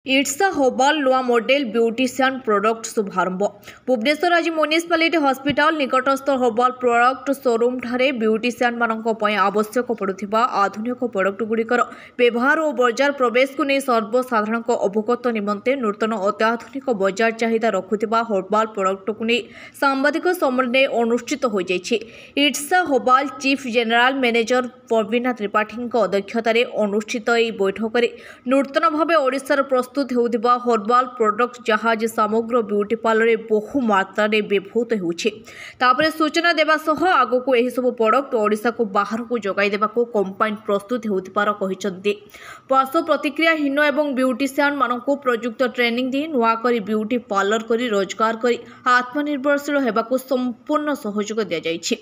It's हर्बाल नुआ model beautician product शुभारंभ भुवनेश्वर आज म्युनिसिपालिटी हॉस्पिटल निकटस्थ हर्बाल प्रोडक्ट शोरूम ठारे ब्यूटिशियन मानक पय आवश्यक पड़ुथिबा आधुनिक प्रोडक्ट गुड़िकर व्यवहार और बजार प्रवेश को नहीं सर्वसाधारण अवगत निमंते नूतन अत्याधुनिक बजार चाहिदा रखुथिबा हर्बाल प्रोडक्ट को नहीं सांबादिक सम्मेलन अनुष्ठित हो जाइछि। इट्स हर्बाल चीफ जनरल मैनेजर प्रवीणा त्रिपाठी अध्यक्षतार अनुष्ठित यह बैठक में नूतन भाव ओडिशार प्रस्तुत होउथिबा हर्बाल प्रोडक्ट जहाज समग्र ब्यूटी पार्लर बहु मात्रा व्यवहृत होउछि। तापरे सूचना देवा सह आगको एही सब प्रोडक्ट ओडिशा को बाहर को जगाई देबाको कंपानी प्रस्तुत होउथिबार कहिसंती। पार्श्व प्रतिक्रियाहीन एवं ब्यूटिशियन मानकु प्रयुक्त ट्रेनिंग दी नुआ करी ब्यूटी पार्लर करी रोजगार करी आत्मनिर्भरशील हेबाको संपूर्ण सहयोग दिया जाइछि।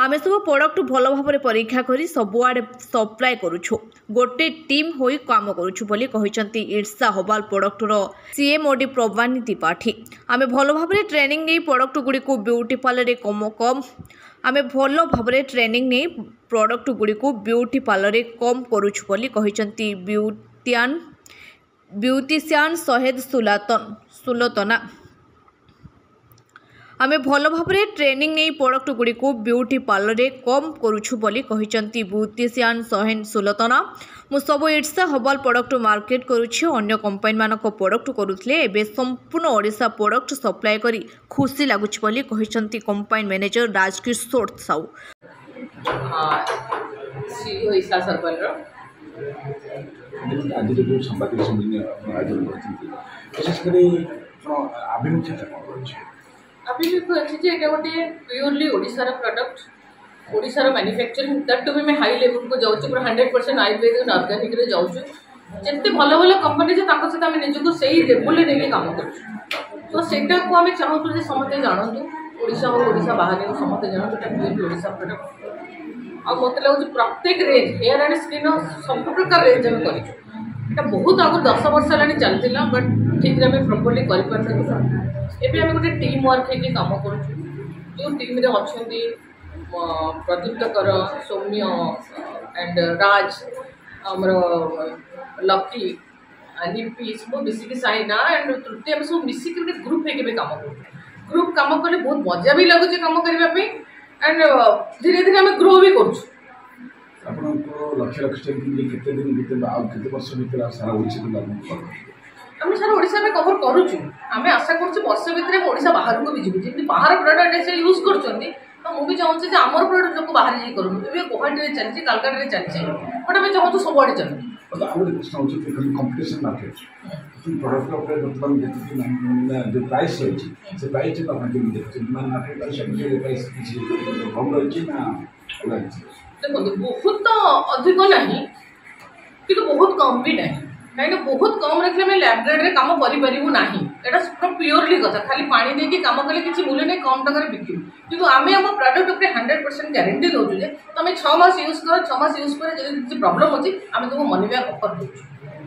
आमे सब प्रोडक्ट भल भाव परीक्षा करी सबुआडे सप्लाय करूछु गोटे टीम होई काम करूछु बोली कहिसंती। इट्स हर्बाल प्रोडक्टर सीएमओडी प्रवानी त्रिपाठी आमे भल भाव ट्रेनिंग नहीं प्रोडक्ट गुड़ी को ब्यूटी पार्लर कम आमे भल भाव ट्रेनिंग नहीं प्रोडक्ट गुड़ी को ब्यूटी पार्लर कम करूछु बोली कहिसंती। ब्यूटिशियन शहेद सुलतना आमे भल भाव ट्रेनिंग नहीं प्रोडक्ट गुड़ी को ब्यूटी पार्लर कम करूछु बोली कहिसंती। ब्यूटिशियन शहेद सुलतना मु सब इट्स हर्बाल प्रोडक्ट मार्केट करुछि अन्य कंपनी मानक प्रोडक्ट करुथले एबे संपूर्ण ओडिशा प्रोडक्ट सप्लाय करी खुशी लागुछि बोली कहिसंती company manager Rajkishore Sahu. CEO इसा हर्बाल रो आज जो संवादिक सम्मेलन आयोजन करछिन विशेष करी अभिमुख्यता कोन अछि अभिमुख्य अछि जे एटा गोटे प्योरली ओडिसा रो प्रोडक्ट ओडिशार मैन्युफैक्चरिंग दैट भी मैं हाई लेवल को जाऊँ पूरा 100% आयुर्वेदिक ऑर्गेनिक रे जाऊँ जिते भल भल कंपनी सहित आम निजक से लेवल नहीं काम कर तो सेटा को आम चाहूँ जे समस्ते जानतु ओडिशा और ओडिशा बाहर समस्ते जानतु प्योरली ओडिशा प्रोडक्ट आ मत लगे प्रत्येक रेंज हेयर एंड स्किन सब प्रकार रेंज आम कर बहुत आगु 10 वर्ष है चलता बट ठीक आम प्रॉपर्ली कर गोटे टीम वर्क होकर काम कर जो टीम अच्छा प्रदीप्त कर सौम्य एंड राज आमर लकी लिपि सब मिसिक साइना एंड तृतीय आम सब मिसिक ग्रुप होकर काम कर ग्रुप काम कले बहुत मजा भी लगुच काम करने एंड धीरे धीरे आम ग्रो भी कर लक्ष्य दिन वर्ष सारा आम सारा ओडिशा में कवर करुचु आम आशा कर वर्ष भितर ओडिशा बाहर को भी जीवु जमी बाहर प्रोडक्ट से यूज कर तो मुझे चाहूँ आमर प्रोडक्ट लोग बाहर जाइए करूँ गुवाहाटी चलती कालकाटा चलती बट आम चाहूँ सबुआड़े चलू कंपटीशन मार्केट प्रोडक्ट बर्तमान जो प्राइस रही से प्राइस देखो बहुत अधिक नहीं कि बहुत कम भी नहीं कहीं बहुत कम रखले आम लैबोरेटरी में काम करूँ ना यहाँ प्योरली कथा खाली पानी देके काम कले किसी मूल्य नहीं कम टकर बिकू कि आम आम प्रोडक्ट उपर 100% गारंटी दौचु तुम 6 मास यूज कर 6 मास यूज पर किसी प्रॉब्लम अच्छी आम तुमको मनी बैक ऑफर दूँ।